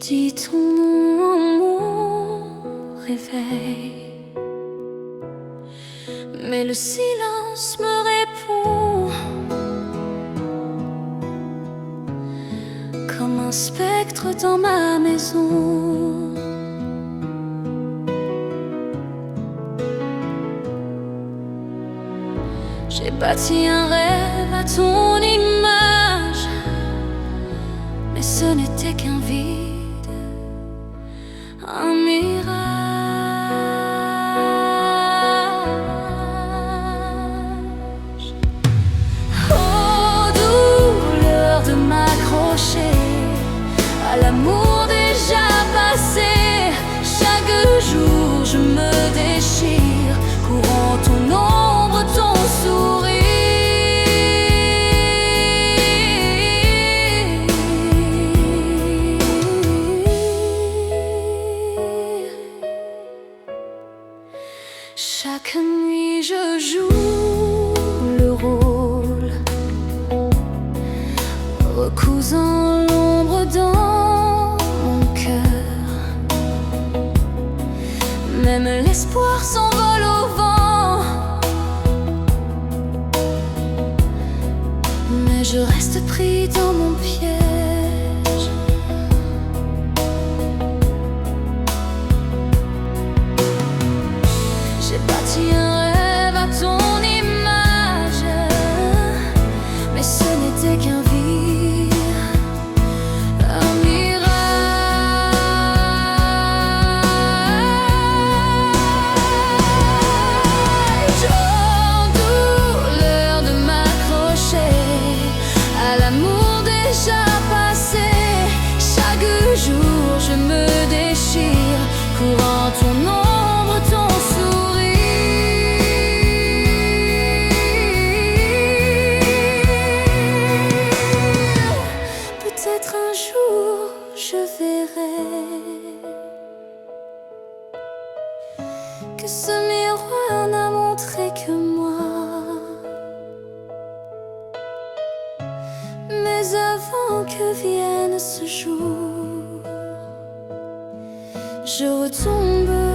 dis ton nom à mon réveil, mais le silence me répond comme un spectre dans ma maison. J'ai bâti un rêve à ton image, mais ce n'était qu'un vide, un mirage. Oh, douleur de m'accrocher à l'amour déjà passé. Chaque jour je me déchire, courant ton ombre, ton sourire. Chaque nuit je joue le rôle, recousant l'ombre dans mon cœur. Même l'espoir s'envole au vent, mais je reste pris dans mon piège. J'ai bâti un rêve à ton image, mais ce n'était qu'un vide, un mirage. Oh, douleur de m'accrocher à l'amour déjà passé. Chaque jour je me déchire, courant ton ombre, ton sourire. Peut-être un jour je verrai que ce miroir n'a montré que moi. Mais avant que vienne ce jour, je retombe